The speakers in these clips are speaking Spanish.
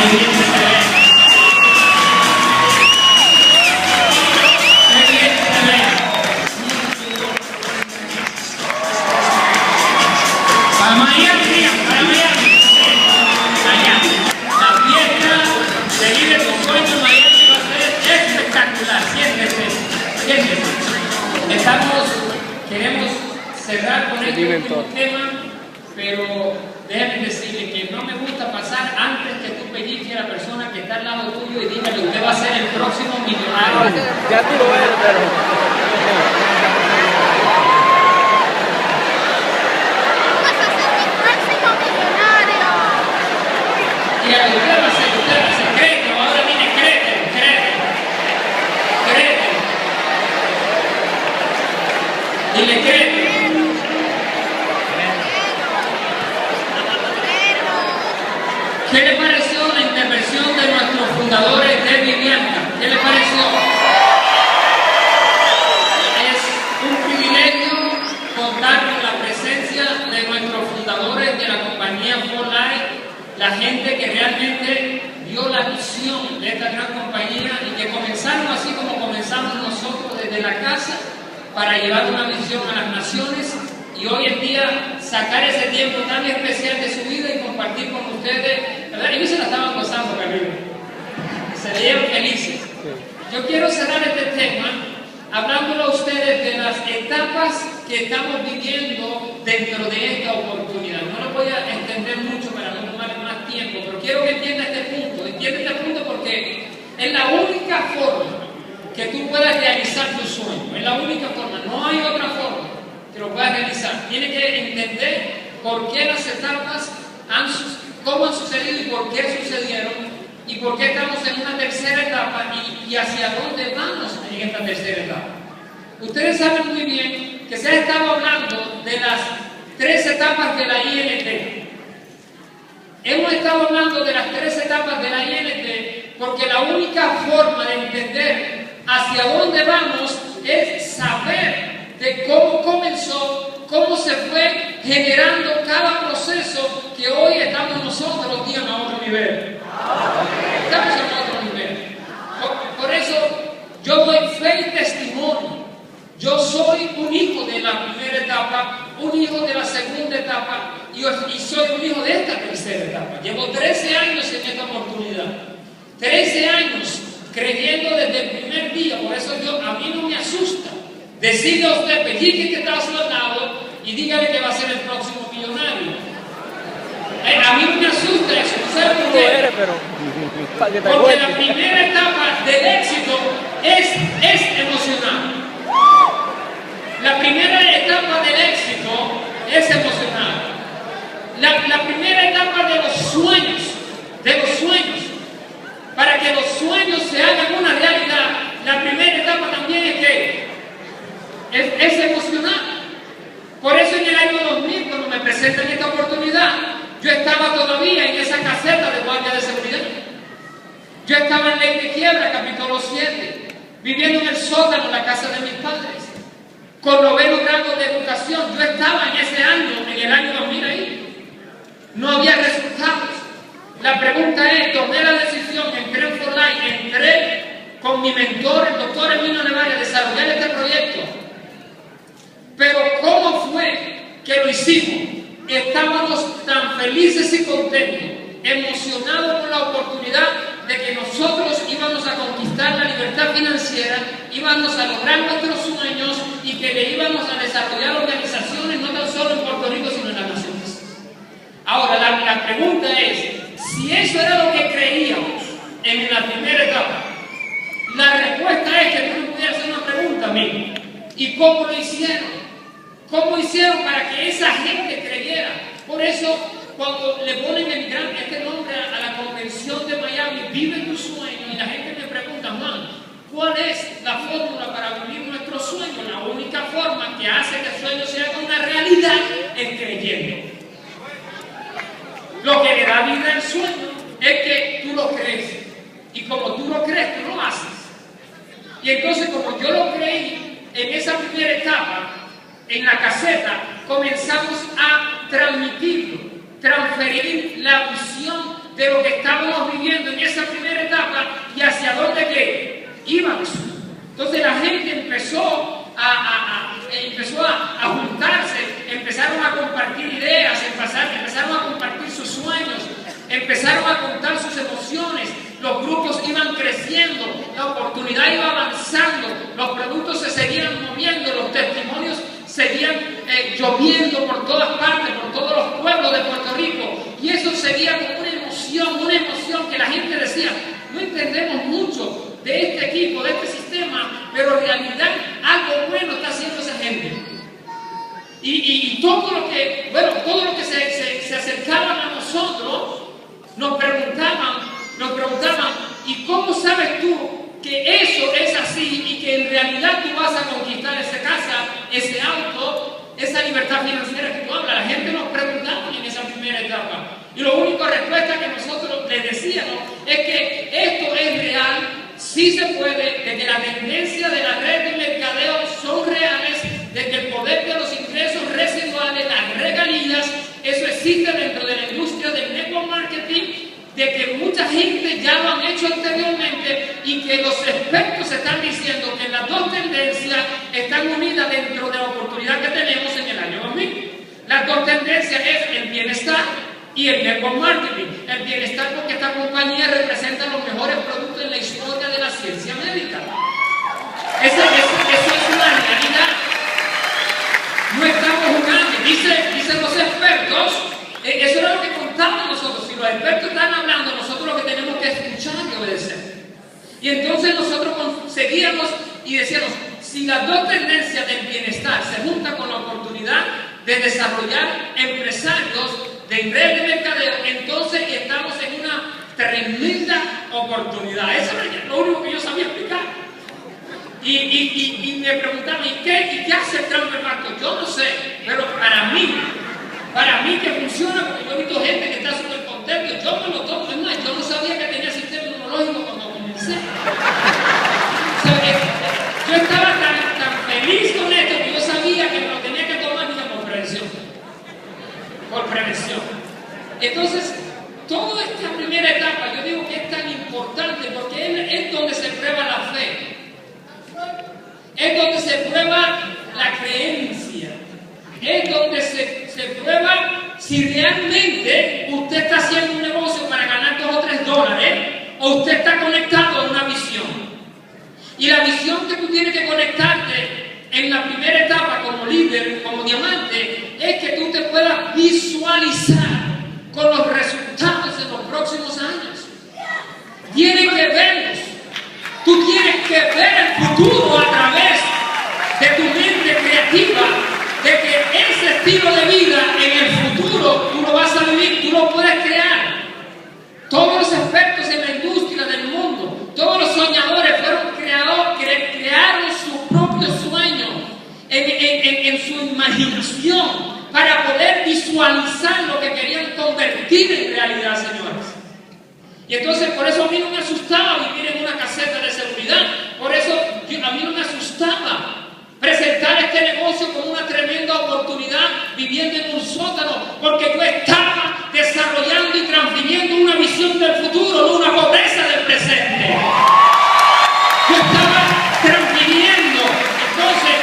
bien se ve. Qué bien se ve. Para Miami, para Miami. Miami. La fiesta de Vive tu Sueño en Miami va a ser espectacular. Siéntese, siéntese. Queremos cerrar con este último tema, pero déjenme decirle que no me gusta pasar antes que tú pellizques a la persona que está al lado tuyo y dígale, usted va a ser el próximo millonario. Ya tú lo eres, pero... Usted va a ser, créete, ahora viene créete. Dile créete. ¿Qué le pareció la intervención de nuestros fundadores de Vivienda? ¿Qué le pareció? Es un privilegio contar con la presencia de nuestros fundadores de la compañía For Life, la gente que realmente vio la visión de esta gran compañía y que comenzaron así como comenzamos nosotros desde la casa para llevar una visión a las naciones y hoy en día sacar ese tiempo tan especial de su vida y compartir con ustedes, ¿verdad? Ellos se la estaban gozando, Camilo. Se veían felices. Yo quiero cerrar este tema hablándole a ustedes de las etapas que estamos viviendo dentro de esta oportunidad. No lo voy a extender mucho para no tomar más tiempo, pero quiero que entienda este punto. Entiende este punto porque es la única forma que tú puedas realizar tu sueño. Es la única forma, no hay otra forma que lo puedas realizar. Tienes que entender por qué las etapas cómo han sucedido y por qué sucedieron y por qué estamos en una tercera etapa y hacia dónde vamos en esta tercera etapa. Ustedes saben muy bien que se ha estado hablando de las 3 etapas de la INT. Hemos estado hablando de las 3 etapas de la INT porque la única forma de entender hacia dónde vamos es saber de cómo comenzó, cómo se fue generando cada proceso que hoy estamos nosotros en otro nivel. Estamos en otro nivel. Por eso yo doy fe y testimonio. Yo soy un hijo de la primera etapa, un hijo de la segunda etapa y soy un hijo de esta tercera etapa. Llevo 13 años en esta oportunidad. 13 años creyendo desde el primer día, por eso a mí no me asusta. Decide usted, pellizque que está a su lado y dígale que va a ser el próximo millonario. A mí no me asusta eso, ¿no sabe por qué? Porque la primera etapa del éxito es emocional. La primera etapa del éxito es emocional. La primera etapa de los sueños, para que los sueños se hagan una realidad, la primera etapa también es que es emocional. Por eso en el año 2000, cuando me presentan esta oportunidad, yo estaba todavía en esa caseta de guardia de seguridad. Yo estaba en Ley de Quiebra, capítulo 7, viviendo en el sótano en la casa de mis padres, con 9º grado de educación. Yo estaba en ese año, en el año 2000 ahí. No había resultados. La pregunta es, tomé la decisión, entré en For Life, entré con mi mentor, el doctor Emilio Nevares, a desarrollar este proyecto. Pero ¿cómo fue que lo hicimos? Estábamos tan felices y contentos, emocionados por la oportunidad de que nosotros íbamos a conquistar la libertad financiera, íbamos a lograr nuestros sueños y que le íbamos a desarrollar organizaciones no tan solo en Puerto Rico, sino en las naciones. Ahora, la pregunta es, si eso era lo que creíamos en la primera etapa, la respuesta es que tú me pudieras hacer una pregunta a mí. ¿Y cómo lo hicieron? ¿Cómo hicieron para que esa gente creyera? Por eso, cuando le ponen este nombre a la convención de Miami, Vive tu Sueño, y la gente me pregunta, Juan, ¿cuál es la fórmula para vivir nuestro sueño? La única forma que hace que el sueño se haga una realidad es creyendo. Lo que le da vida al sueño es que tú lo crees. Y como tú lo crees, tú lo haces. Y entonces, como yo lo creí en esa primera etapa, en la caseta, comenzamos a transmitirlo, transferir la visión de lo que estábamos viviendo en esa primera etapa y hacia dónde que íbamos. Entonces la gente empezó a juntarse, empezaron a compartir ideas, empezaron a compartir sus sueños, empezaron a contar sus emociones, los grupos iban creciendo, la oportunidad iba avanzando, los productos se seguían moviendo, los testimonios seguían lloviendo por todas partes, por todos los pueblos de Puerto Rico, y eso seguía como una emoción que la gente decía, no entendemos mucho de este equipo, de este sistema, pero en realidad algo bueno está haciendo esa gente. Y todo lo que se acercaban a nosotros, nos preguntaban, ¿y cómo sabes tú que eso es así y que en realidad tú vas a conquistar esa casa, ese auto, esa libertad financiera que tú hablas? La gente nos preguntaba en esa primera etapa. Y la única respuesta que nosotros les decíamos es que esto es real, sí se puede, de que la tendencia de la red de mercadeo son reales, de que el poder de los ingresos residuales, las regalías, eso existe dentro de la industria del network marketing, de que mucha gente ya lo han hecho anteriormente y que los expertos están diciendo que las dos tendencias están unidas dentro de la oportunidad que tenemos en el año 2000. Las dos tendencias es el bienestar y el network marketing. El bienestar porque esta compañía representa los mejores productos en la historia de la ciencia médica. Eso es una realidad. No estamos jugando. Dicen los expertos, eso era lo que contaban nosotros. Si los expertos están hablando, nosotros lo que tenemos que escuchar y obedecer. Y entonces nosotros seguíamos y decíamos, si las dos tendencias del bienestar se juntan con la oportunidad de desarrollar empresarios de red de mercadeo, entonces estamos en una tremenda oportunidad. Eso es lo único que yo sabía explicar. Y me preguntaban, ¿y qué hace el transfer marketing? Yo no sé, pero para mí que funciona, porque yo he visto gente que está súper contento, yo me lo tomo. Es más, yo no sabía que tenía sistema inmunológico cuando comencé. O sea, yo estaba tan feliz con esto que yo sabía que me lo tenía que tomar por prevención. Entonces, toda esta primera etapa, yo digo que es tan importante porque es donde se prueba la fe, es donde se prueba la creencia, es donde se prueba si realmente usted está haciendo un negocio para ganar $2 o $3 o usted está conectado a una visión. Y la visión que tú tienes que conectarte en la primera etapa como líder, como diamante, es que tú te puedas visualizar con los resultados en los próximos años. Tienes que verlos. Tú tienes que ver el futuro a través de tu mente creativa, de que ese estilo de vida en el futuro tú lo vas a vivir, tú lo puedes crear. Todos los expertos en la industria del mundo, todos los soñadores crearon su propio sueño en su imaginación para poder visualizar lo que querían convertir en realidad, señores. Y entonces por eso a mí no me asustaba vivir en una caseta de seguridad, por eso a mí no me asustaba presentar este negocio como una tremenda oportunidad viviendo en un sótano, porque yo estaba desarrollando y transfiriendo una visión del futuro, no una pobreza del presente. Yo estaba transfiriendo. Entonces,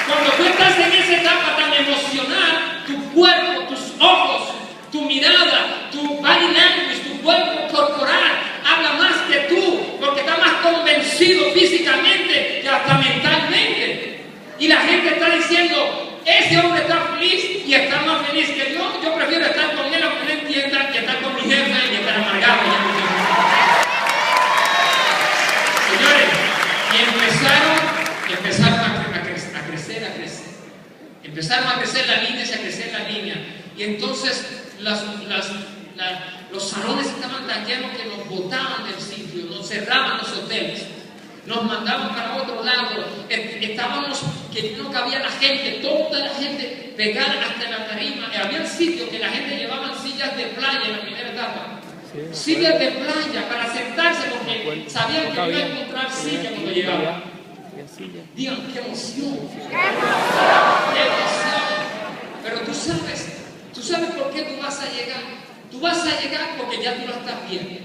cuando tú estás en esa etapa tan emocional, tu cuerpo, tus ojos, tu mirada, tu body language, tu cuerpo corporal habla más que tú, porque está más convencido físicamente que hasta mentalmente. Y la gente está diciendo, ese hombre está feliz y está más feliz que yo. Yo prefiero estar con él, aunque no entienda, que estar con mi jefe y estar amargado. Señores, y empezaron a crecer. Empezaron a crecer la línea. Y entonces los salones estaban tan llenos que nos botaban del sitio, nos cerraban los hoteles. Nos mandaban para otro lado, estábamos que no cabía la gente, toda la gente pegada hasta la tarima. Había sitios que la gente llevaba sillas de playa en la primera etapa, sillas de playa para sentarse porque sabían que iba a encontrar silla cuando llegaban. Digan, qué emoción, qué emoción. Pero tú sabes por qué tú vas a llegar. tú vas a llegar porque ya tú lo estás viendo.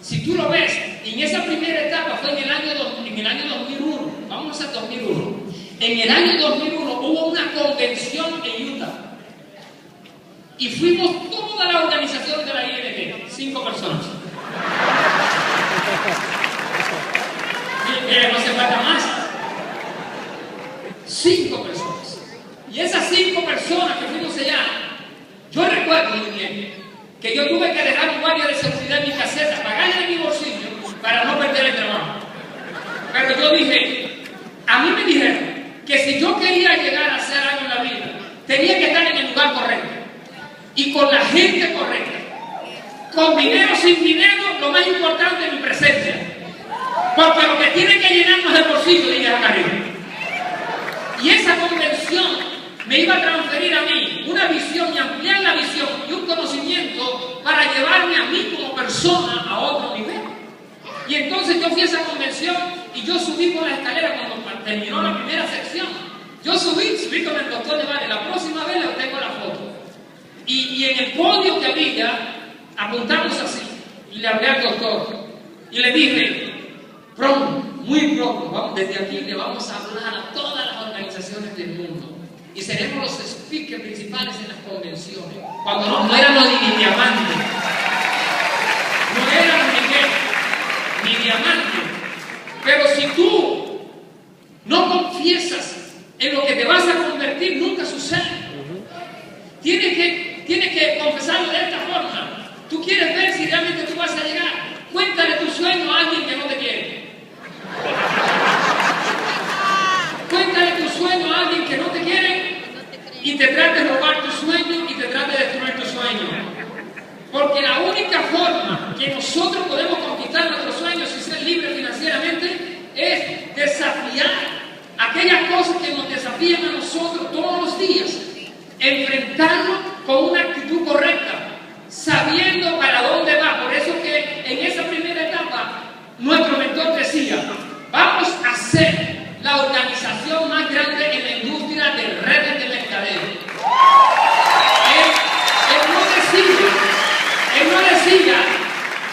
Si tú lo ves, en esa primera etapa fue en el año 2001, vamos a 2001. En el año 2001 hubo una convención en Utah y fuimos toda la organización de la ING, 5 personas. No hace falta más. 5 personas. Y esas 5 personas que fuimos allá, yo recuerdo muy bien que yo tuve que dejar un guardia de seguridad en mi caseta, pagarle de mi bolsillo para no perder el trabajo. Pero yo dije, a mí me dijeron que si yo quería llegar a hacer algo en la vida, tenía que estar en el lugar correcto y con la gente correcta. Con dinero o sin dinero, lo más importante es mi presencia. Porque lo que tiene que llenarnos el bolsillo, dije acá arriba. Y esa convención me iba a transferir a mí una visión y ampliar la visión y un conocimiento para llevarme a mí como persona a otro nivel. Y entonces yo fui a esa convención y yo subí por la escalera cuando terminó la primera sección. Yo subí con el doctor Nevale. La próxima vez le tengo la foto. Y en el podio que había, apuntamos así. Y le hablé al doctor. Y le dije, pronto, muy pronto, desde aquí le vamos a hablar a todas las organizaciones del mundo. Y seremos los speakers principales en las convenciones. Cuando no éramos ni diamantes. No éramos ni diamantes. Pero si tú no confiesas en lo que te vas a convertir, nunca sucede. Tienes que confesarlo de esta forma. Tú quieres ver si realmente tú vas a llegar. Cuéntale tu sueño a alguien que no te quiere. Cuéntale tu sueño a alguien que no te quiere y te trate de robar tu sueño y te trate de destruir tu sueño. Porque la única forma que nosotros podemos conquistar nuestros sueños y ser libres financieramente es desafiar aquellas cosas que nos desafían a nosotros todos los días. Enfrentarlo con una actitud correcta, sabiendo para dónde va. Por eso que en esa primera etapa nuestro mentor decía, vamos a ser la organización más grande en la industria de redes de mercadeo. Él no decía,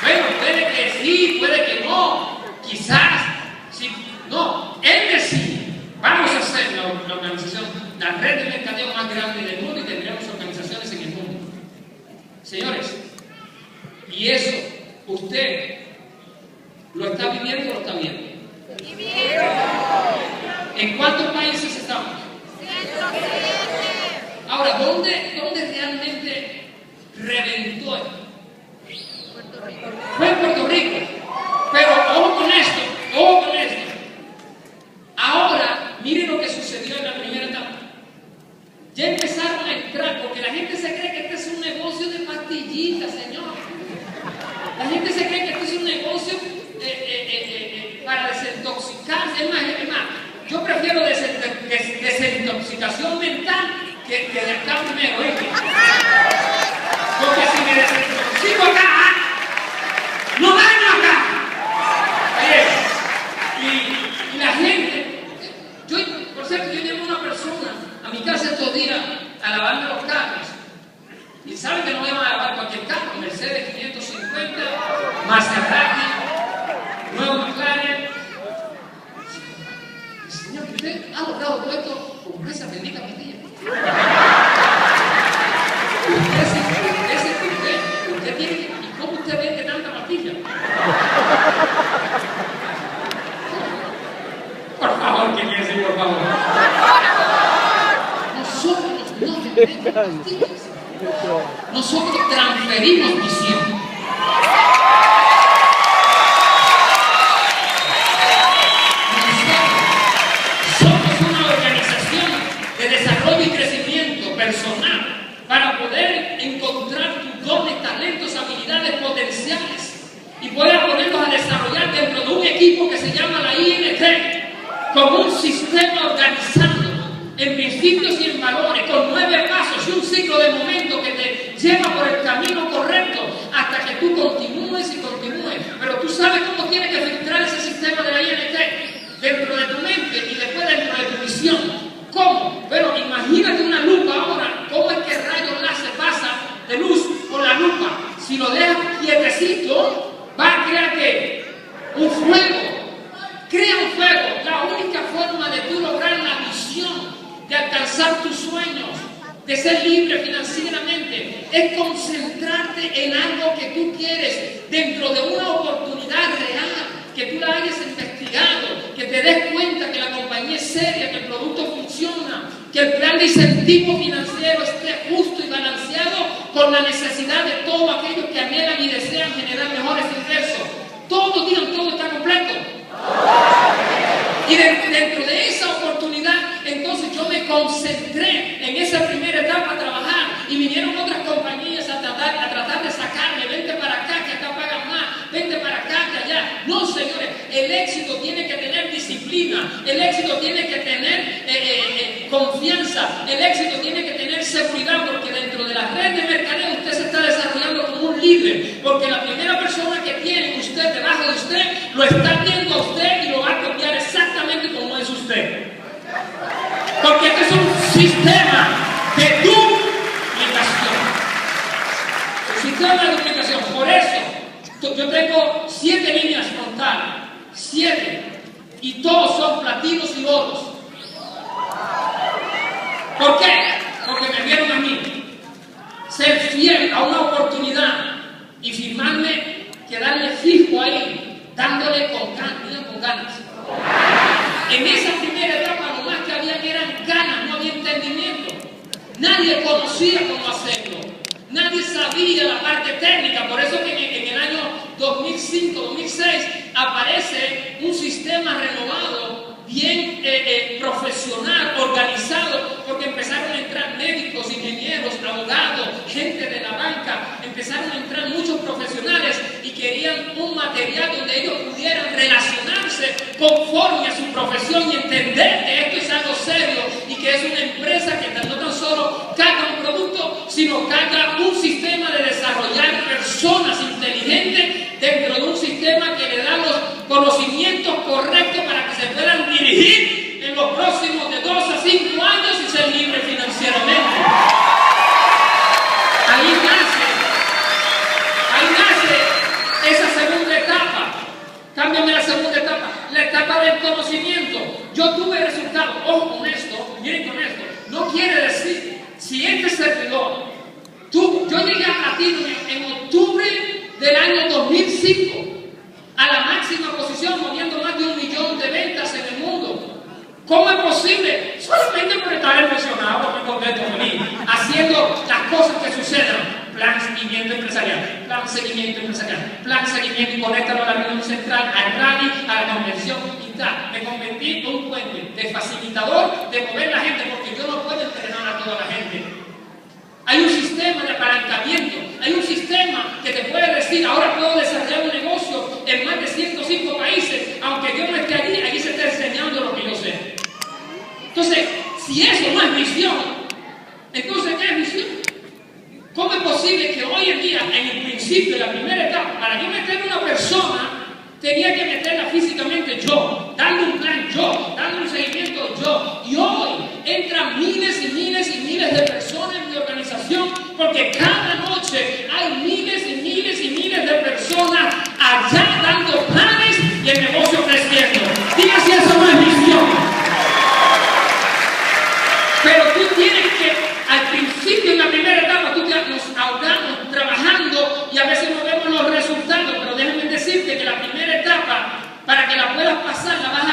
bueno, puede que sí, puede que no, quizás, sí, no. Él decía, vamos a ser la organización, la red de mercadeo más grande del mundo y tendremos organizaciones en el mundo. Señores, y eso, usted lo está viviendo o lo está viendo. ¿En cuántos países estamos? Ahora, ¿dónde realmente reventó esto? Fue en Puerto Rico. Pero ojo con esto, ojo con esto. Ahora, miren lo que sucedió en la primera etapa. Ya empezaron a entrar, porque la gente se cree que este es un negocio de pastillitas, señor. La gente se cree que este es un negocio para desintoxicarse. Es más, yo prefiero desintoxicación mental que de acá primero, porque si me desintoxico acá, no daño acá. Y la gente, por cierto, yo llevo a una persona a mi casa estos días a lavarme los carros. Y saben que no me van a lavar cualquier carro, Mercedes 550, Maserati, nuevo McLaren. Señor, que usted ha logrado todo esto con esa bendita pastilla. Usted tiene, ¿y cómo usted vende tanta pastilla? Por favor, ¿qué quiere decir, por favor? Nosotros no vendemos pastillas. Nosotros transferimos visión. Nosotros somos una organización de desarrollo y crecimiento personal para poder encontrar tus dones, talentos, habilidades potenciales y poder ponerlos a desarrollar dentro de un equipo que se llama la INT, como un sistema organizado en principios y en valores, con 9 pasos y un ciclo de momentos que te lleva por el camino correcto hasta que tú continúes y continúes. Pero tú sabes cómo tienes que filtrar ese sistema de la INT dentro de tu mente y después dentro de tu visión. ¿Cómo? Pero imagínate una lupa ahora, ¿cómo es que rayos láser pasa de luz por la lupa? Si lo dejas quietecito, va a crear ¿qué? Un fuego. Crea un fuego. La única forma de tú lograr la visión, de alcanzar tus sueños, de ser libre financieramente, es concentrarte en algo que tú quieres dentro de una oportunidad real, que tú la hayas investigado, que te des cuenta que la compañía es seria, que el producto funciona, que el plan de incentivo financiero esté justo y balanceado con la necesidad de todos aquellos que anhelan y desean generar mejores ingresos. Todos digan, todo está completo. Y dentro de esa oportunidad, entonces yo me concentré en esa primera etapa a trabajar y vinieron otras compañías a tratar de sacarme, vente para acá que acá pagan más, vente para acá que allá. No, señores, el éxito tiene que tener disciplina, el éxito tiene que tener confianza, el éxito tiene que tener seguridad, porque dentro de la red de mercadeo usted se está desarrollando como un líder, porque la primera persona que tiene usted debajo de usted lo está viendo a usted y lo va a copiar exactamente como es usted. Porque este es un sistema de duplicación. El sistema de duplicación. Por eso, yo tengo 7 líneas frontales. 7. Y todos son platinos y oros. ¿Por qué? Porque me vieron a mí ser fiel a una oportunidad y firmarme, quedarle fijo ahí, dándole con ganas. En esa primera etapa lo más que había eran ganas, no había entendimiento. Nadie conocía cómo hacerlo. Nadie sabía la parte técnica. Por eso que en el año 2005-2006 aparece un sistema renovado, bien profesional, organizado, porque empezaron a entrar médicos, ingenieros, abogados, gente de la banca, empezaron a entrar muchos profesionales y querían un material donde ellos pudieran relacionarse conforme a su profesión y entender que esto es algo serio y que es una empresa que no tan solo carga un producto, sino carga un sistema de desarrollar personas inteligentes dentro de un sistema que le da los conocimientos correctos para que se puedan dirigir en los próximos de 2 a 5 años y ser libres financieramente. Ahí nace esa segunda etapa. Cámbiame la segunda etapa, la etapa del conocimiento. Yo tuve resultados. Ojo con esto, miren con esto. No quiere decir, si este servidor, yo llegué a platino en octubre del año 2005 a la máxima posición, moviendo más de 1 millón de ventas en el mundo. ¿Cómo es posible? Solamente por estar emocionado, muy contento, feliz, haciendo las cosas que sucedan. Plan seguimiento empresarial, plan seguimiento empresarial, plan seguimiento y conéctalo a la reunión central, al rally, a la convención y tal. Me convertí en un puente de facilitador de mover la gente, porque yo no puedo entrenar a toda la gente. Hay un sistema de apalancamiento, hay un sistema que te puede decir, ahora puedo desarrollar un negocio en más de 105 países, aunque yo no esté allí se está enseñando lo que yo sé. Entonces, si eso no es visión, entonces ¿qué es visión? ¿Cómo es posible que hoy en día, en el principio, en la primera etapa, para yo meter a una persona, tenía que meterla físicamente yo, darle un plan yo, darle un seguimiento yo, y hoy entran miles y miles y miles de personas en mi organización, porque cada noche hay miles y miles y miles de personas allá dando planes y el negocio creciendo. Diga si eso no es visión. Pero tú tienes que, al principio, en la primera etapa, nos ahogamos trabajando y a veces no vemos los resultados, pero déjame decirte que la primera etapa, para que la puedas pasar, la vas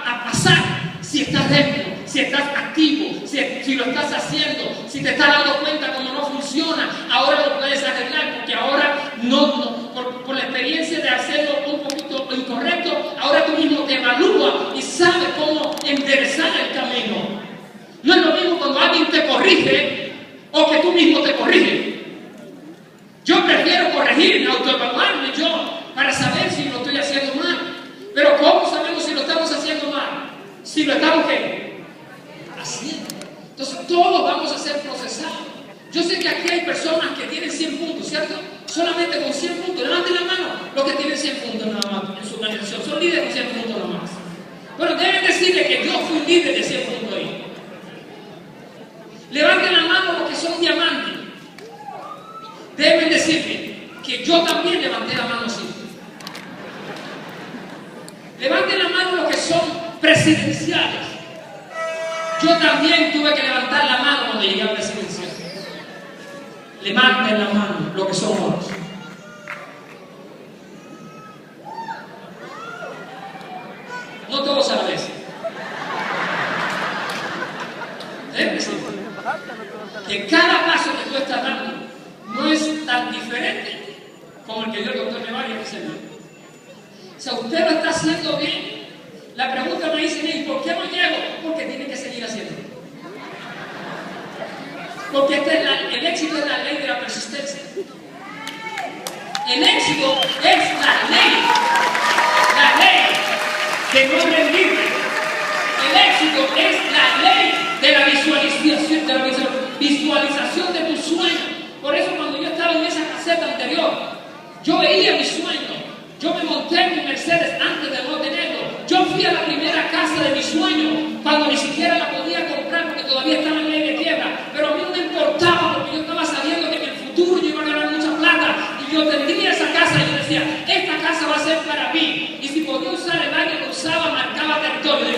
a pasar si estás dentro, si estás activo, si lo estás haciendo, si te estás dando cuenta cómo no funciona. Ahora lo puedes arreglar, porque ahora por la experiencia de hacerlo un poquito incorrecto, ahora tú mismo te evalúas y sabes cómo enderezar el camino. No es lo mismo cuando alguien te corrige o que tú mismo te corriges. Yo prefiero corregirme, autoevaluarme yo, para saber si lo estoy haciendo mal. Pero ¿cómo sabemos si lo estamos haciendo mal? Si lo estamos ¿qué? Haciendo. Entonces todos vamos a ser procesados. Yo sé que aquí hay personas que tienen 100 puntos, ¿cierto? Solamente con 100 puntos. Levanten la mano los que tienen 100 puntos nada más en su organización. Son líderes con 100 puntos nada más. Pero deben decirle que yo fui líder de 100 puntos ahí. Levanten la mano los que son diamantes. Deben decirle, que yo también levanté la mano así. Levanten la mano los que son presidenciales. Yo también tuve que levantar la mano cuando llegué a presidencial. Levanten la mano los que son otros. No todos a la vez. Que cada paso que tú estás dando no es tan diferente como el que dio el doctor Nevaria, que es el mío. O sea, usted lo está haciendo bien. La pregunta me dice, ¿y por qué no llego? Porque tiene que seguir haciendo. Porque el éxito es la ley de la persistencia. El éxito es la ley de no rendirme. El éxito es la ley de la visualización de tu sueño. Por eso cuando yo estaba en esa caseta anterior, yo veía mi sueño. Yo me monté en mi Mercedes antes de no tenerlo. Yo fui a la primera casa de mi sueño cuando ni siquiera la podía comprar porque todavía estaba en ley de quiebra. Pero a mí no me importaba porque yo estaba sabiendo que en el futuro yo iba a ganar mucha plata. Y yo tendría esa casa y yo decía, esta casa va a ser para mí. Y si podía usar el baño, lo usaba, marcaba territorio.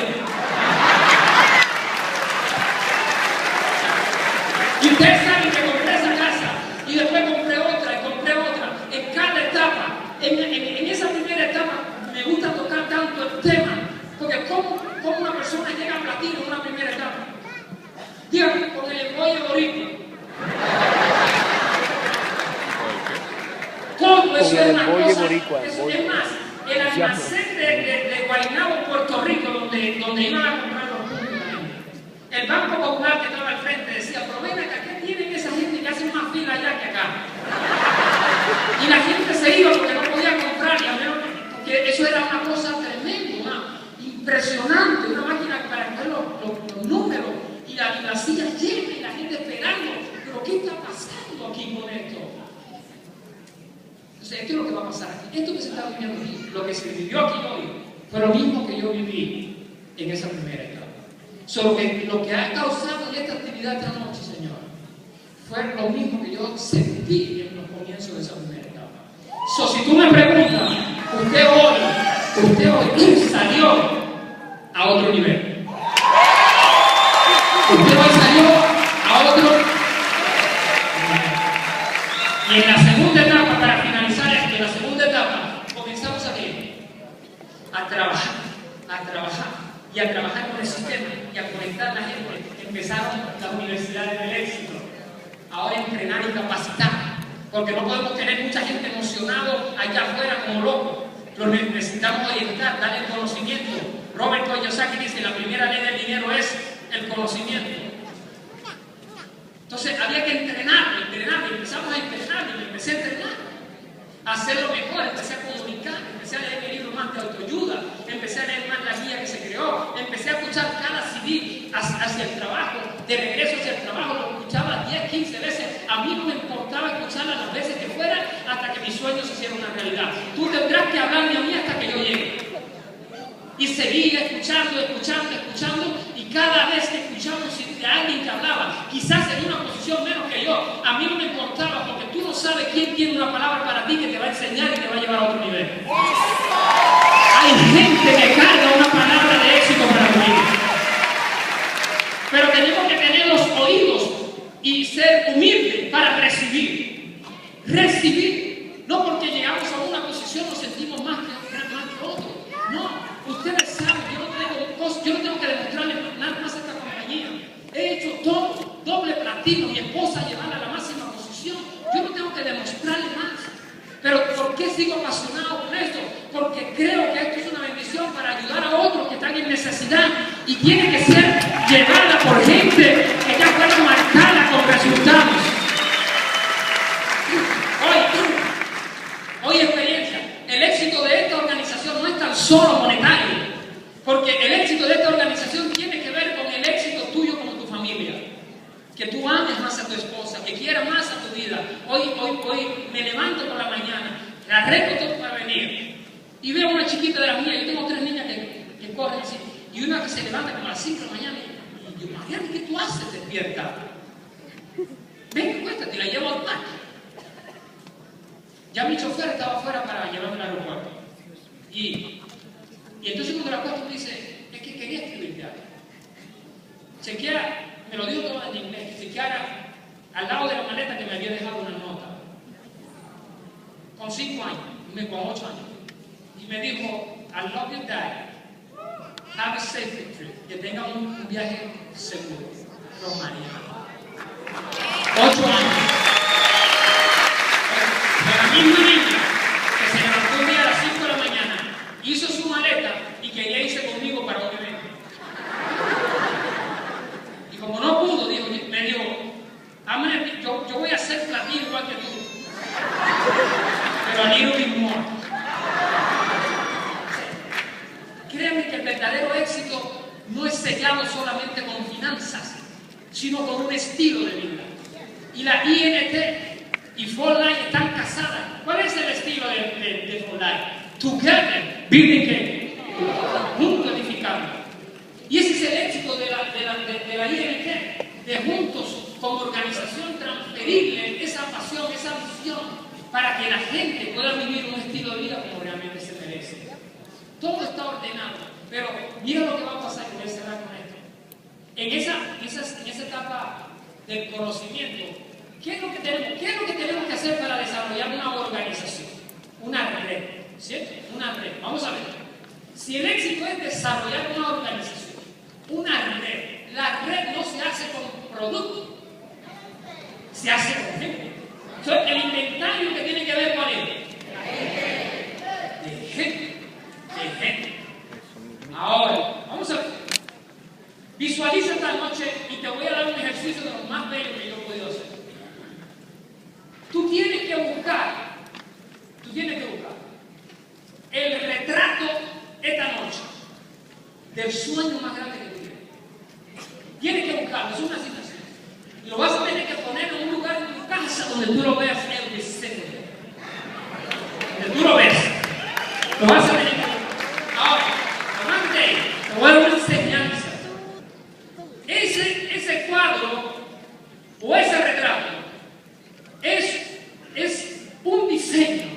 Y ustedes saben que compré esa casa y después compré otra y compré otra. En cada etapa, en esa primera etapa, me gusta tocar tanto el tema, porque ¿cómo una persona llega a platino en una primera etapa? Díganme, con el embolle boricua. ¿Cómo? Eso es una cosa. Eso es más, el almacén de Guaynabo, Puerto Rico, donde iban a comprar los puntos. El Banco Popular que estaba al frente decía, pero ven acá, ¿qué tienen esa gente que hacen más fila allá que acá? Y la gente se iba porque no podía comprar, y a menos porque eso era una cosa tremenda, impresionante, una máquina para ver los números y la silla llena y la gente esperando. Pero ¿qué está pasando aquí con esto? Entonces, esto es lo que va a pasar aquí. Esto que se está viviendo aquí, lo que se vivió aquí hoy, fue lo mismo que yo viví en esa primera etapa. Solo que lo que ha causado esta actividad esta noche, Señor, fue lo mismo que yo sentí en los comienzos de esa primera etapa. Si tú me preguntas, usted hoy salió a otro nivel. Usted hoy salió a otro nivel. Y en la segunda etapa, para finalizar esto, en la segunda etapa, comenzamos aquí a trabajar y a trabajar con el sistema y a conectar a la gente. Empezaron las universidades del éxito. Ahora entrenar y capacitar, porque no podemos tener mucha gente emocionado allá afuera como locos. Lo necesitamos orientar, darle el conocimiento. Robert Kiyosaki dice, la primera ley del dinero es el conocimiento. Entonces había que entrenarlo, y empezamos a entrenarlo, y empecé a entrenar, a hacerlo mejor, empecé a comunicar, empecé a leer libros más de autoayuda, empecé a leer más la guía que se creó, empecé a escuchar cada CD hacia el trabajo, de regreso hacia el trabajo, lo escuchaba 10, 15 veces, a mí no me importaba escucharla las veces que fuera hasta que mis sueños se hicieran una realidad. Tú tendrás que hablarme a mí hasta que yo llegue. Y seguía escuchando, y cada vez que escuchamos a alguien que hablaba, quizás en una posición menos que yo, a mí no me importaba, porque tú no sabes quién tiene una palabra para ti que te va a enseñar y te va a llevar a otro nivel. Hay gente que carga una palabra de éxito para tu vida. Pero tenemos que tener los oídos y ser humildes para recibir. Recibir, no porque llegamos a una posición nos sentimos más que otros. No. Ustedes saben, yo no tengo que demostrarles nada más a esta compañía. He hecho todo, doble platino, mi esposa llevarla a la máxima posición. Yo no tengo que demostrarle más. Pero ¿por qué sigo apasionado con esto? Porque creo que esto es una bendición para ayudar a otros que están en necesidad y tiene que ser llevada por gente que ya pueda marcarla con resultados. Hoy experiencia. El éxito de esta organización no es tan solo monetario, porque el éxito de esta organización tiene que ver con el éxito tuyo como tu familia. Que tú ames más a tu esposa, que quieras más a tu vida. Hoy me levanto por la mañana, la arreglo todo para venir y veo a una chiquita de las mías. Yo tengo 3 niñas que corren así, y una que se levanta como a las 5 de la mañana y yo, Mariana, ¿qué tú haces despierta? Ven, cuéntate, la llevo al parque. ya mi chofer estaba afuera para llevarme al aeropuerto. Y entonces cuando la cosa me dice, es que quería escribirte algo. Chequea, me lo dijo todo en inglés, chequeara al lado de la maleta que me había dejado una nota. Con 5 años, con 8 años. Y me dijo, I love you, Dad. Have a safe trip. Que tenga un viaje seguro. Romania. 8 años. La misma niña que se levantó un día a las 5 de la mañana, hizo su maleta y quería irse conmigo para un evento. Y como no pudo, me dijo, yo voy a ser platino igual que tú. Pero a little bit more. Créanme que el verdadero éxito no es sellado solamente con finanzas, sino con un estilo de vida. Y la INT y For Life están casadas. ¿Cuál es el estilo de For Life? Together, building, juntos edificando. Y ese es el éxito de la INT, de juntos como organización transferible esa pasión, esa visión, para que la gente pueda vivir un estilo de vida como realmente se merece. Todo está ordenado, pero mira lo que va a pasar, y voy a cerrar con esto. En esa etapa del conocimiento, ¿qué es lo que tenemos que hacer para desarrollar una organización? Una red, ¿cierto? Una red. Vamos a ver. Si el éxito es desarrollar una organización, una red, la red no se hace con productos, se hace con gente. Entonces, el inventario que tiene que ver con él, de gente. Ahora, vamos a ver. Visualiza esta noche y te voy a dar un ejercicio de los más bellos que yo he podido hacer. Tú tienes que buscar el retrato esta noche del sueño más grande que tú tienes. Tienes que buscarlo, es una situación. Y lo vas a tener que poner en un lugar en tu casa donde tú lo veas every single day. Donde tú lo ves. Lo vas a tener que buscar. Ahora, te voy a dar una enseñanza. Ese cuadro o ese retrato es un diseño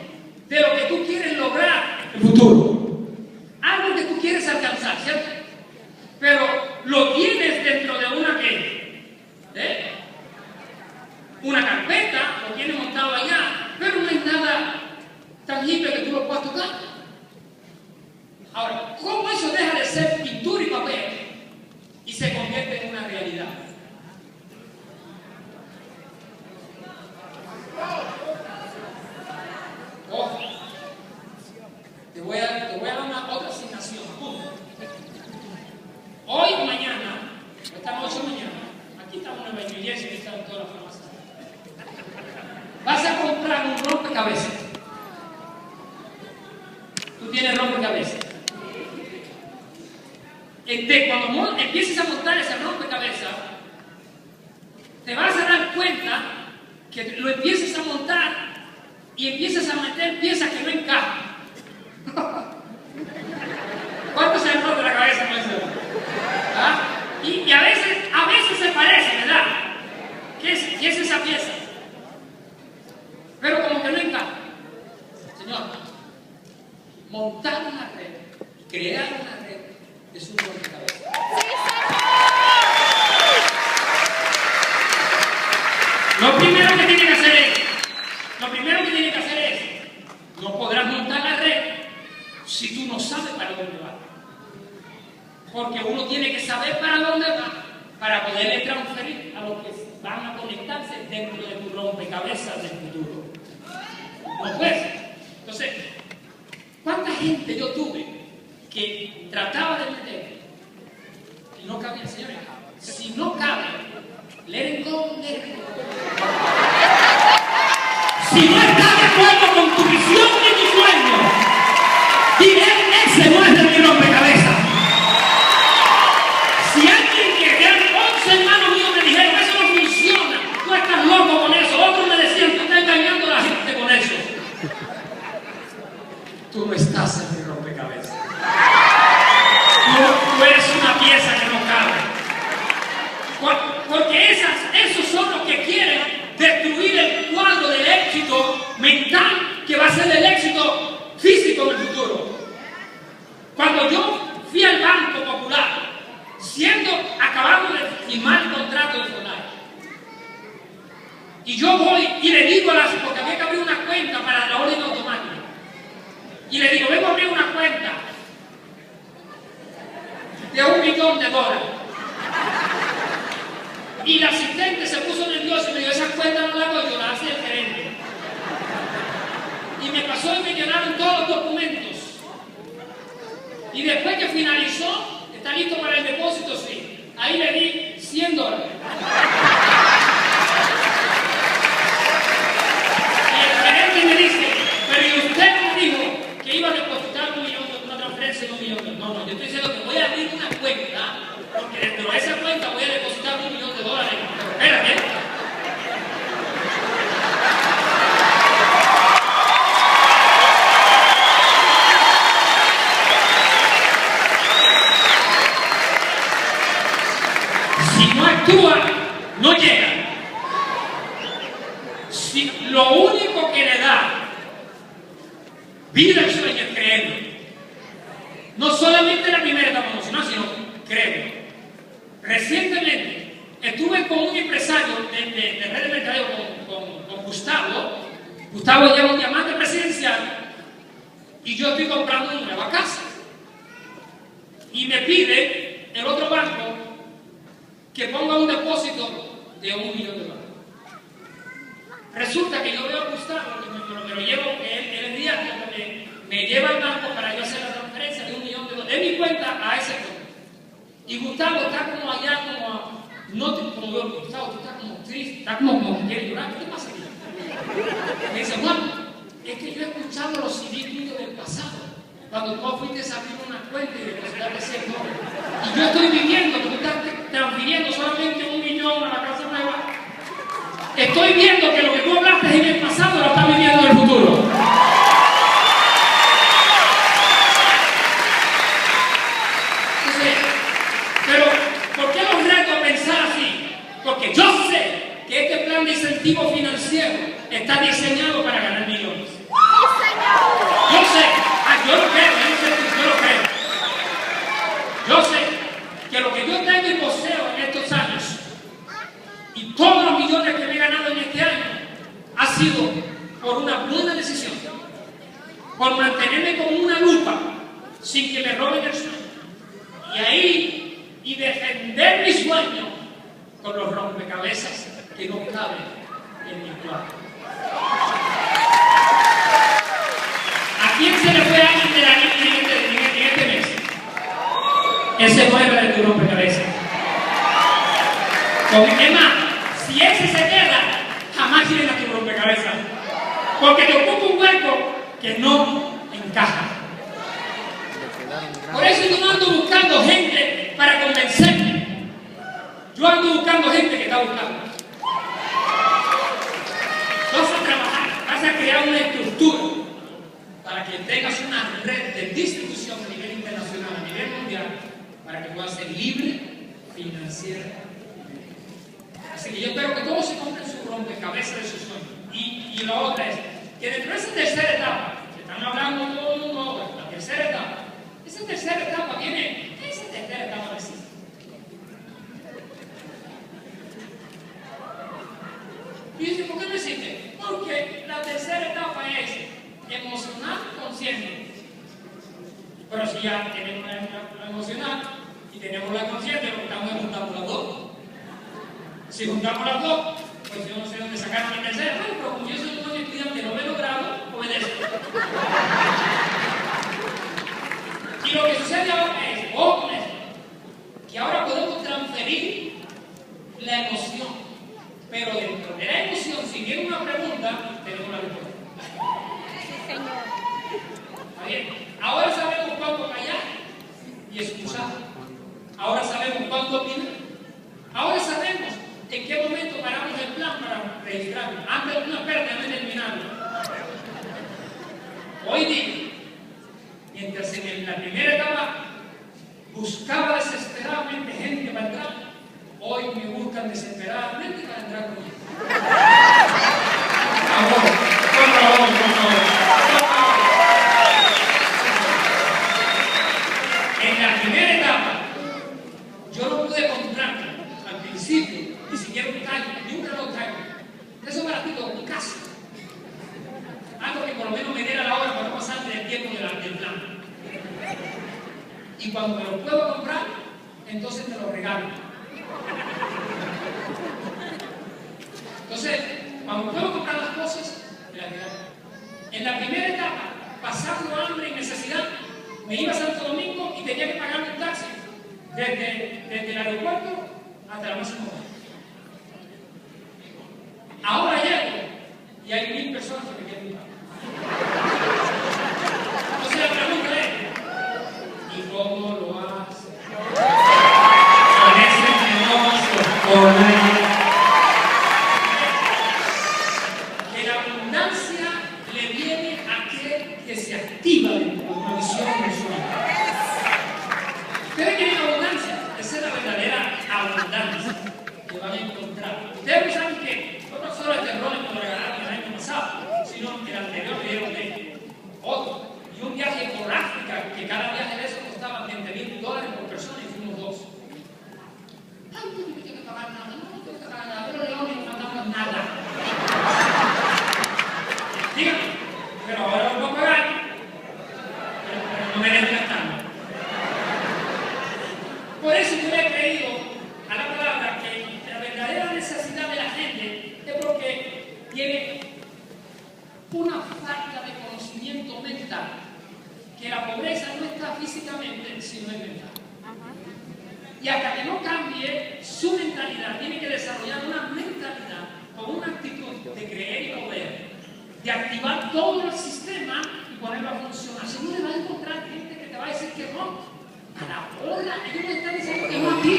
de lo que tú quieres lograr en el futuro. Algo que tú quieres alcanzar, ¿cierto? Pero lo tienes dentro de una carpeta, lo tienes montado allá, pero no hay nada tangible que tú lo puedas tocar. Ahora, ¿cómo eso deja de ser pintura y papel y se convierte en una realidad? Ojo, te voy a dar otra asignación. Hoy o mañana, esta noche o mañana, aquí estamos en el New Jersey y están todas las farmacias. Vas a comprar un rompecabezas. Tú tienes rompecabezas. Cuando empieces a montar ese rompecabezas, te vas a dar cuenta que lo empieces a montar y empiezas a meter piezas que no encajan. ¿Cuánto se le rompe la cabeza con eso? ¿Ah? Y a veces se parece, ¿verdad? ¿Qué es esa pieza? Pero como que no encaja. Señor, montar una red, crear una red, es un rompecabezas. Lo primero que tiene que hacer es, no podrás montar la red si tú no sabes para dónde va. Porque uno tiene que saber para dónde va para poderle transferir a los que van a conectarse dentro de tu rompecabezas del futuro. ¿No puedes? Entonces, ¿cuánta gente yo tuve que trataba de meter y no cabía? Señores, si no cabe, let it go. Si no estás de acuerdo con tu visión y tu sueño, dile, ese no es de mi rompecabezas. Si alguien que eran 11 hermanos míos me dijeron, eso no funciona, tú estás loco con eso, otros me decían, tú estás engañando a la gente con eso. Tú no estás en mi rompecabezas. Tú eres una pieza que no cabe. Porque esos son los que quieren destruir el cuadro del éxito mental que va a ser el éxito físico en el futuro. Cuando yo fui al Banco Popular, acabando de firmar el contrato de Fonai, y yo voy y le digo porque había que abrir una cuenta para la orden automática, y le digo, vengo a abrir una cuenta de $1 millón. Y la asistente se puso nerviosa y me dijo, esa cuenta no la hago yo, la hace el gerente. Y me pasó y me llenaron todos los documentos. Y después que finalizó, está listo para el depósito, sí. Ahí le di $100. Y el gerente me dice, pero ¿y usted me dijo que iba a depositar $1 millón, una transferencia de $1 millón? No, yo estoy diciendo que voy a abrir una cuenta, porque dentro de esa cuenta voy a depositar $1 millón. Pero espérate. Si no actúa, no llega. Si lo único que le da vida al sueño es creerlo. No solamente la primera etapa emocional, sino creerlo. Recientemente estuve con un empresario de red de mercadeo con Gustavo. Gustavo lleva un diamante presidencial y yo estoy comprando una nueva casa. Y me pide el otro banco que ponga un depósito de $1 millón. Resulta que yo veo a Gustavo, que me lo llevo, que él es día que me lleva al banco para yo hacer la transferencia de $1 millón de mi cuenta a ese cuenta. Y Gustavo está como allá, como yo, Gustavo, tú estás como triste, estás como que quiere llorar. ¿Qué te pasa aquí? Me dice, Juan, es que yo he escuchado los CD tuyos del pasado, cuando tú fuiste a abrir una cuenta y depositar $100. Y yo estoy viviendo, tú estás transfiriendo solamente $1 millón a la casa nueva. Estoy viendo que lo que tú hablaste en el pasado lo estás viviendo en el futuro. Pero, ¿por qué los reto a pensar así? Porque yo sé que este plan de incentivo financiero está diseñado para ganar millones. Yo sé, yo lo creo, yo lo creo. Yo sé que lo que yo tengo y poseo en estos años y todos los millones que me he ganado en este año ha sido por una buena decisión, por mantenerme con una lupa sin que me roben el sueño. Y ahí y defender mi sueño con los rompecabezas que no caben en mi cuarto. ¿A quién se le fue alguien de la niña en este mes? Ese no era de tu rompecabezas. Es más, si ese se queda, jamás llena tu rompecabezas. Porque te ocupa un hueco que no encaja. Por eso yo no ando buscando gente para convencerme. Yo ando buscando gente que está buscando. Vas a trabajar, vas a crear una estructura para que tengas una red de distribución a nivel internacional, a nivel mundial, para que puedas ser libre financieramente. Así que yo espero que todos se compren su rompecabezas de sus sueños. Y la otra es que dentro de esa tercera etapa, que están hablando todo el mundo ahora, la tercera etapa, esa tercera etapa tiene, ¿qué es esa tercera etapa de sí? Y dice, ¿por qué no existe? Porque la tercera etapa es emocional consciente. Pero si ya tenemos la emocional y tenemos la consciente, lo que estamos juntando las dos. Si juntamos las dos, pues yo no sé dónde sacar la tercera. Bueno, pero como yo soy un buen estudiante, no me he logrado, obedezco. Y lo que sucede ahora es, ojo con esto, que ahora podemos transferir la emoción, pero dentro de la emoción, si viene una pregunta, tenemos la respuesta. Sí, señor. ¿Está bien? Ahora sabemos cuándo callar y escuchar. Ahora sabemos cuándo opinar. Ahora sabemos en qué momento paramos el plan para registrarlo. Antes, no, espérate, antes de terminarlo. Hoy día, mientras en la primera etapa buscaba desesperadamente gente para entrar, hoy me buscan desesperadamente para entrar conmigo. Por favor, por favor, por favor. del plan. Y cuando me lo puedo comprar, entonces me lo regalo. Entonces, cuando puedo comprar las cosas, me las regalo. En la primera etapa, pasando hambre y necesidad, me iba a Santo Domingo y tenía que pagar un taxi desde el aeropuerto hasta la máxima hora. Ahora llego y hay 1000 personas que me quieren pagar. Entonces la pregunta es, ¿y cómo lo hace? Con ese negocio, que la abundancia le viene a aquel que se activa dentro de una visión de su vida. Ustedes quieren abundancia, esa es la verdadera abundancia que van a encontrar. Ustedes no saben que no solo este rol me lo regalaron el año pasado, sino que el anterior me dieron de otro. Y un viaje por África, que cada viaje de esos costaba $20,000 por persona y fuimos 2. Ay, yo no tengo que pagar nada, no tengo que pagar nada, pero no pagamos nada. Díganme, pero ahora lo puedo pagar, pero no me dejen gastando. Por eso yo le he creído a la palabra que la verdadera necesidad de la gente es porque tiene una falta de conocimiento mental, que la pobreza no está físicamente, sino en mental. Y hasta que no cambie su mentalidad, tiene que desarrollar una mentalidad con una actitud de creer y poder, de activar todo el sistema y ponerlo a funcionar. Si no, le vas a encontrar gente que te va a decir que no. A la hora, ellos no te están diciendo que no a ti.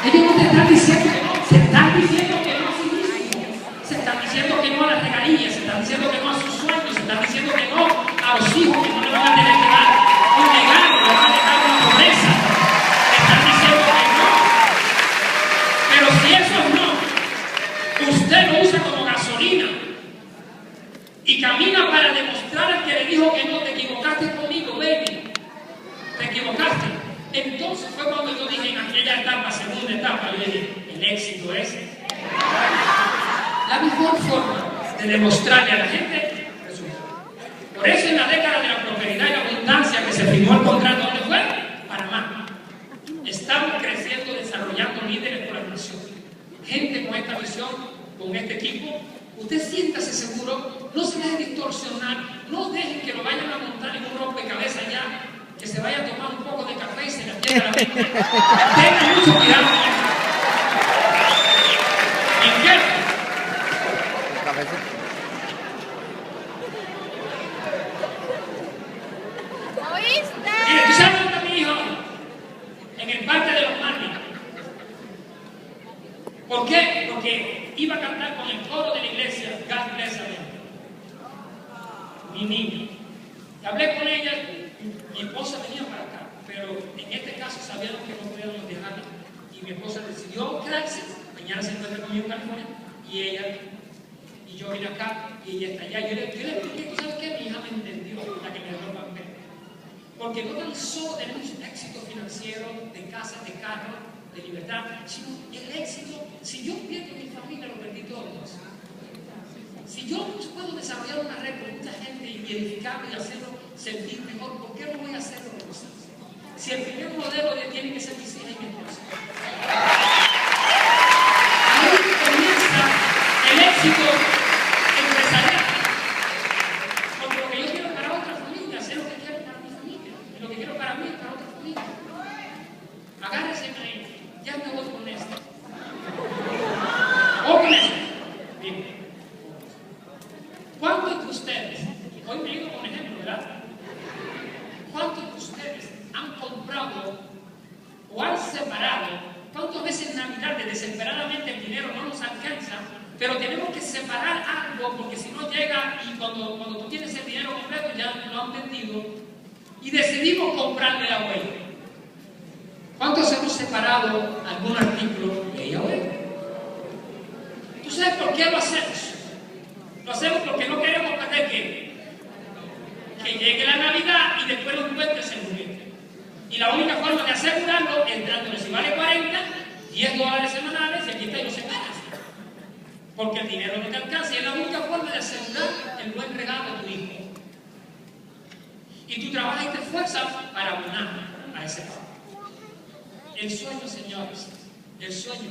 Ellos no te están diciendo que no, se están diciendo que no a sí mismos. Se están diciendo que no a las regalías, se están diciendo que no a sus sueños, se están diciendo que no a los hijos que no le van a tener que dar un regalo, le van a dejar una pobreza. Le están diciendo que no. Pero si eso no, usted lo usa como gasolina y camina para demostrar al que le dijo que no, te equivocaste conmigo, baby. Te equivocaste. Entonces fue cuando yo dije en aquella etapa, segunda etapa, yo dije, el éxito es la mejor forma de demostrarle a la gente resultados. Por eso en la década de la prosperidad y la abundancia que se firmó el contrato, ¿dónde fue? Panamá. Estamos creciendo, desarrollando líderes por la nación. Gente con esta visión, con este equipo. Usted siéntase seguro, no se deje distorsionar, no dejen que lo vayan a montar en un rompecabezas ya, que se vaya a tomar un poco de café y se le pierda la mente. Tengan mucho cuidado. ¿En qué? ¿Oíste? Mire, ¿tú sabes dónde está mi hijo? En el parque de los Marlins. ¿Por qué? Porque iba a cantar con el coro de la iglesia, God bless America. Mi niña. Y hablé con ella, mi esposa venía para acá, pero en este caso sabíamos que no podíamos dejarla. Y mi esposa decidió quedarse. Mañana se encuentra conmigo en California. Y ella, y yo vine acá, y ella está allá. Yo le expliqué, ¿tú sabes qué? Mi hija me entendió, la que me dejó el papel. Porque no tan solo tenemos éxito financiero, de casa, de carro, de libertad, sino el éxito. Si yo pierdo mi familia, lo perdí todo. Si yo puedo desarrollar una red con mucha gente y edificarlo y hacerlo sentir mejor, ¿por qué no voy a hacerlo con cosas? Si el primer modelo tiene que ser mis hijas y mi esposa. Ahí comienza el éxito empresarial. Porque lo que yo quiero para otra familia, sé lo que quiero para mi familia. Y lo que quiero para mí, para otra familia. Agárrese ahí. Ya me voy con esto. O con esto. Bien. ¿Cuántos de ustedes, hoy me he ido con ejemplo, ¿verdad? ¿Cuántos de ustedes han comprado o han separado? ¿Cuántas veces en Navidad desesperadamente el dinero no nos alcanza, pero tenemos que separar algo porque si no llega y cuando tú tienes el dinero completo ya lo han vendido y decidimos comprarle la abuela? ¿Cuántos hemos separado algún artículo de Yahweh? ¿Tú sabes por qué lo hacemos? Lo hacemos porque no queremos perder que llegue la Navidad y después lo encuentres en juguete. Y la única forma de asegurarlo es dándole, si vale 40, $10 semanales y aquí está y lo separas. Porque el dinero no te alcanza y es la única forma de asegurar el buen regalo a tu hijo. Y tú trabajas y te esfuerzas para abonar a ese pago. El sueño, señores, el sueño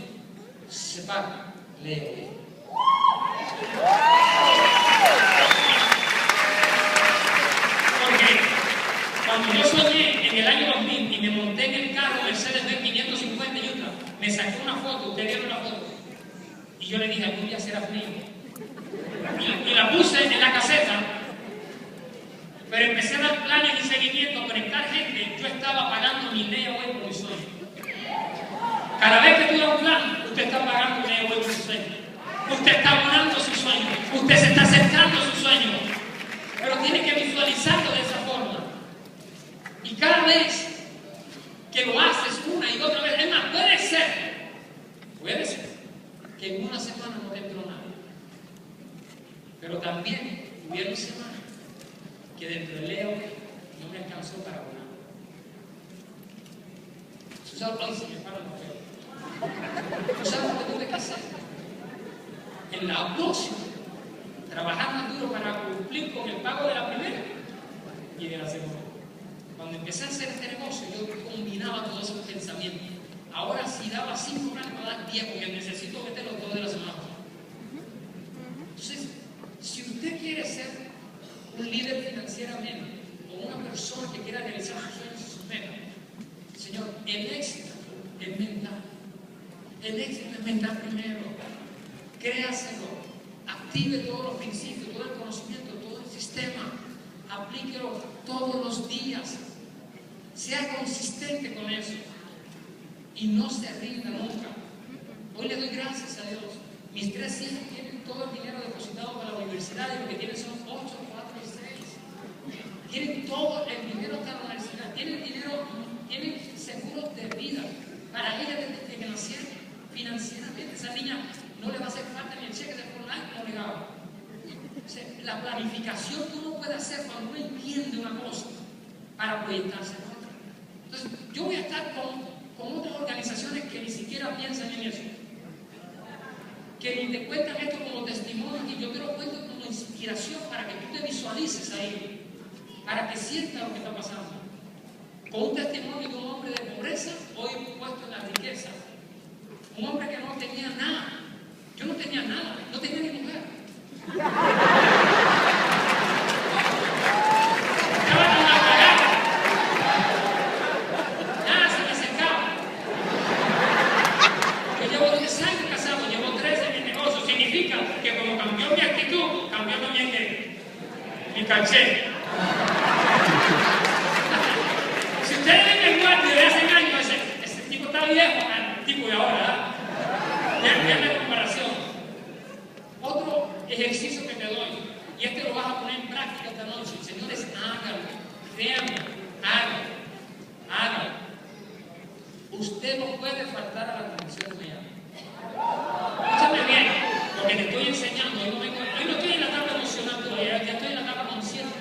se paga. Leo. Porque cuando yo soñé en el año 2000 y me monté en el carro Mercedes-Benz 550 Utah, me saqué una foto, ustedes vieron la foto, y yo le dije, algún día será frío. Y la puse en la caseta, pero empecé a dar planes y seguimiento, a conectar gente. Yo estaba pagando mi layaway por mi sueño. Cada vez que tú das un plan, usted está pagando un layaway por su sueño. Usted está abonando su sueño. Usted se está acercando a su sueño. Pero tiene que visualizarlo de esa forma. Y cada vez que lo haces una y otra vez, es más, puede ser que en una semana no te entró nada. Pero también hubieron semanas que dentro del Leo no me alcanzó para abonar. Hoy se me para el papel. ¿Tú sabes lo que tuve que hacer? En la próxima, trabajar más duro para cumplir con el pago de la primera y de la segunda. Cuando empecé a hacer este negocio, yo combinaba todos esos pensamientos. Ahora, si daba 5 planes, me va a dar 10 porque necesito meterlo todo de la semana. Entonces, si usted quiere ser un líder financieramente o una persona que quiera realizar sus sueños y sus metas, señor, el éxito es mental. El éxito es mental primero. Créaselo. Active todos los principios, todo el conocimiento, todo el sistema. Aplíquelo todos los días. Sea consistente con eso. Y no se rinda nunca. Hoy le doy gracias a Dios. Mis 3 hijas tienen todo el dinero depositado para la universidad y lo que tienen son 8, 4 y 6. Tienen todo el dinero para la universidad. Tienen dinero, tienen seguros de vida para ellas desde que nacieron. Financieramente, esa niña no le va a hacer falta ni el cheque de online como legado. O sea, la planificación que uno puede hacer cuando uno entiende una cosa para proyectarse en otra. Entonces, yo voy a estar con otras organizaciones que ni siquiera piensan en eso, que ni te cuentan esto como testimonio, y yo te lo cuento como inspiración para que tú te visualices ahí, para que sientas lo que está pasando. Con un testimonio de un hombre de pobreza, hoy puesto en la riqueza. Un hombre que no tenía nada. Yo no tenía nada, no tenía ni mujer. Estaba tan apagado. Nada se me acercaba. Yo llevo 10 años casado, llevo 13 en el negocio. Significa que como cambió mi actitud, cambió también mi caché. Si ustedes ven el guardia de hace años, ese tipo está viejo, el tipo de ahora, ¿verdad? Ya la comparación. Otro ejercicio que te doy, y este lo vas a poner en práctica esta noche. Señores, háganlo, créanme, háganlo. Usted no puede faltar a la transmisión mía. Escúchame bien, lo que te estoy enseñando. Hoy no estoy en la etapa emocional todavía, ya estoy en la etapa consciente.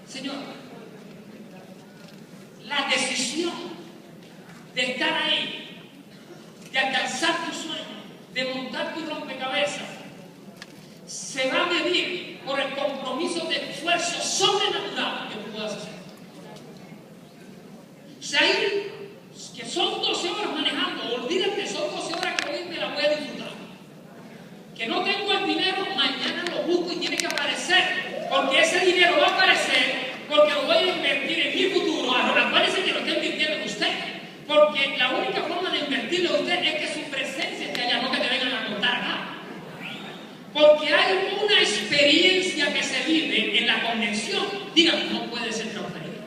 Señor, la decisión de estar ahí, de alcanzar tu sueño, de montar tu rompecabezas, se va a medir por el compromiso de esfuerzo sobrenatural que tú puedas hacer. O sea, ir, que son 12 horas manejando, olvídate, son 12 horas que hoy me la voy a disfrutar. Que no tengo el dinero, mañana lo busco y tiene que aparecer, porque ese dinero va a aparecer, porque lo voy a invertir en mi futuro. Ahora, acuérdense que lo está invirtiendo en usted. Porque la única forma de invertirle a usted es que su presencia esté allá, no que te vengan a contar nada. Porque hay una experiencia que se vive en la conexión. Digan, no puede ser transferida.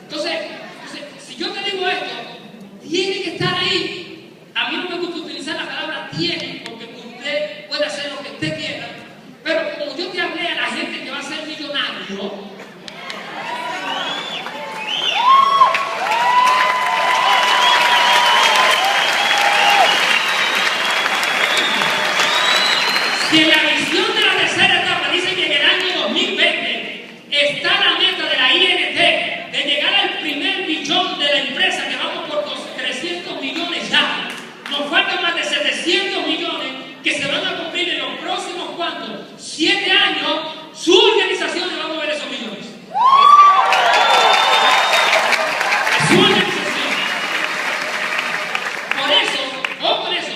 Entonces, si yo te digo esto, tiene que estar ahí. A mí no me gusta utilizar la palabra tiene, porque usted puede hacer lo que usted quiera. Pero como yo te hablé a la gente que va a ser millonario, si en la visión de la tercera etapa dice que en el año 2020 está la meta de la INT de llegar al primer billón de la empresa, que vamos por los 300 millones ya, nos faltan más de 700 millones que se van a cumplir en los próximos, ¿cuántos? 7 años. Su organización le va a mover esos millones. Su organización. Por eso,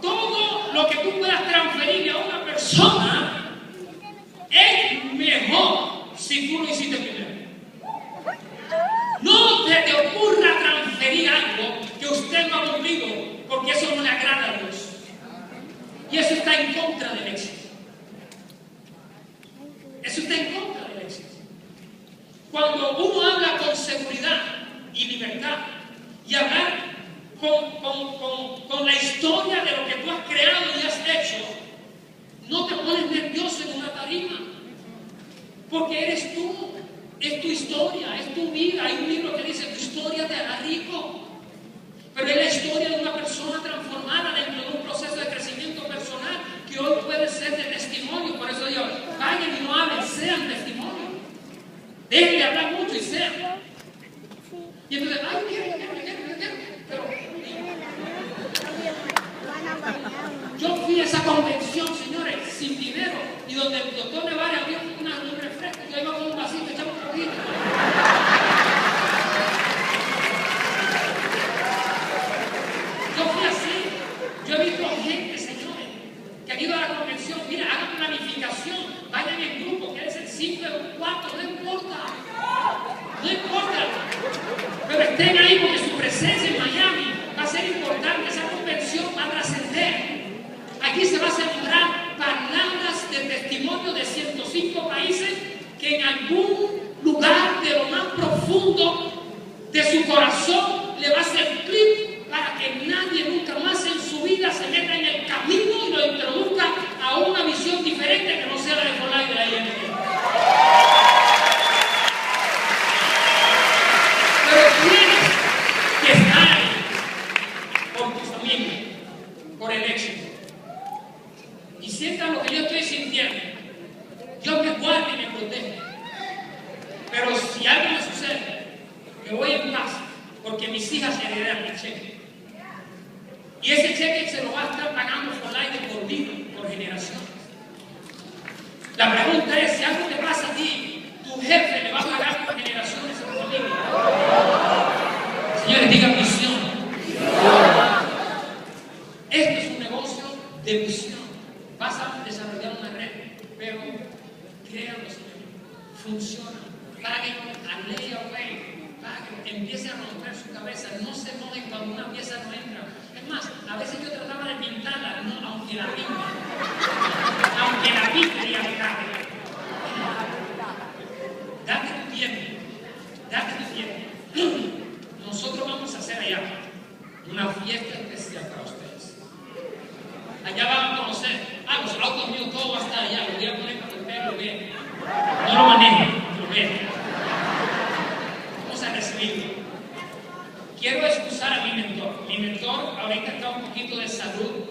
todo lo que tú puedas transferirle a una persona es mejor si tú lo hiciste primero. No te ocurra transferir algo que usted no ha cumplido, porque eso no le agrada a Dios. Y eso está en contra del éxito. Eso está en contra del éxito. Cuando uno habla con seguridad y libertad y hablar con la historia de lo que tú has creado y has hecho, no te pones nervioso en una tarima, porque eres tú, es tu historia, es tu vida. Hay un libro que dice: tu historia te hará rico, pero es la historia de una persona transformada dentro de un proceso de crecimiento personal que hoy puede ser de testimonio. Por eso digo, vayan y no hablen, sean testimonio. Dejen de hablar mucho y sean. Y entonces, ay, pero yo fui a esa convención, señores, sin dinero, y donde el doctor Nevares abrió un refresco, yo iba con un vasito, echaba un poquito. Yo fui así. Yo he visto gente, señores, que han ido a la convención. Mira, hagan planificación, vayan en grupo, quédense en 5 en un cuarto, no importa. No importa. Pero estén ahí, porque su presencia en Miami va a ser importante. Esa convención va a trascender. Aquí se va a sembrar palabras de testimonio de 105 países que en algún lugar de lo más profundo de su corazón le va a hacer clic para que nadie nunca más en su vida se meta en el camino y lo introduzca a una visión diferente que no sea la de Folay de la INT. Pero tienes que estar ahí por tu familia, por el éxito. Y sientan lo que yo estoy sintiendo. Dios me guarde y me protege. Pero si algo me sucede, me voy en paz, porque mis hijas heredan el cheque. Y ese cheque se lo va a estar pagando Folay de por vida, por generaciones. La pregunta es: si algo te pasa a ti, tu jefe le va a pagar por generaciones a tu familia. Señores, digan visión. Esto es un negocio de visión. Vas a desarrollar una red, pero créanlo, señores, funciona. Paguen a layaway, paguen, empiecen a romper su cabeza, no se enojen cuando una pieza no entra. Es más, a veces yo trataba de pintarla, no, aunque la pinte y acabe. Date tu tiempo. Nosotros vamos a hacer allá una fiesta especial para ustedes. Allá van a conocer, los autos míos, todo va a estar allá, lo voy a poner para que ustedes lo vean. No lo manejen, lo vean. Vamos a recibirlo. Quiero excusar a mi mentor. Mi mentor ahorita está un poquito de salud,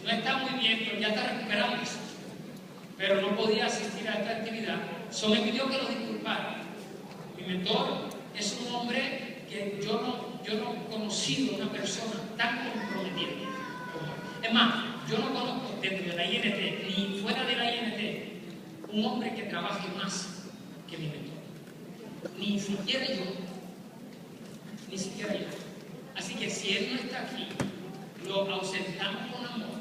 no está muy bien, pero ya está recuperándose. Pero no podía asistir a esta actividad. Solo me pidió que lo disculpara. Mi mentor es un hombre que yo no he conocido una persona tan comprometida. Es más, yo no conozco dentro de la INT ni fuera de la INT un hombre que trabaje más que mi mentor. Ni siquiera yo. Así que si él no está aquí, lo ausentamos con amor,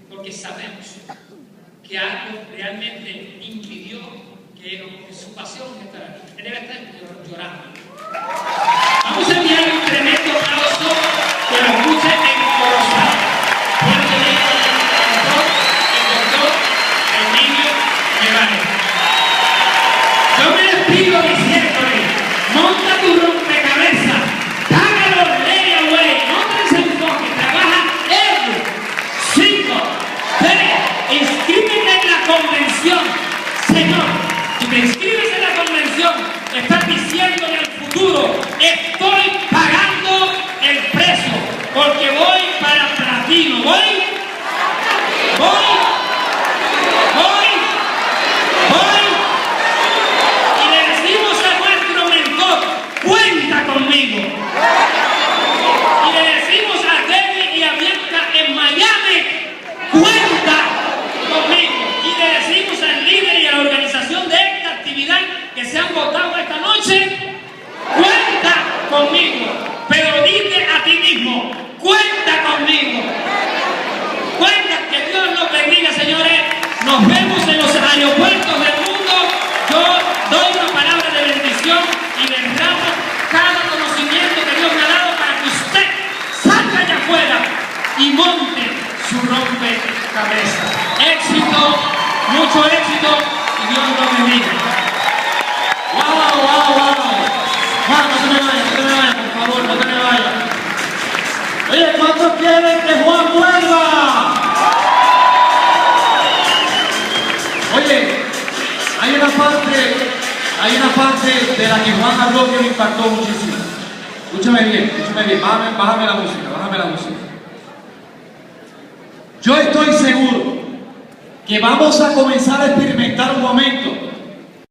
porque sabemos que algo realmente impidió que su pasión estar aquí. Él debe estar llorando. Vamos a enviarle un tremendo aplauso que lo escuche en Corozal. El doctor Emilio Nevares. Yo me despido diciéndole: monta tu rompecabezas, págalo layaway, no te desenfoques, trabaja en 5, 3, inscríbete en la convención. Señor, si te inscribes en la convención, estás diciéndole al futuro: estoy pagando. éxito y Dios los bendiga. ¡Wow, wow, wow! Juan, no te me vayas, por favor, no te me vayas. Oye, ¿cuántos quieren que Juan vuelva? Oye, hay una parte de la que Juan habló que me impactó muchísimo. Escúchame bien, bájame la música. Yo estoy seguro que vamos a comenzar a experimentar un momento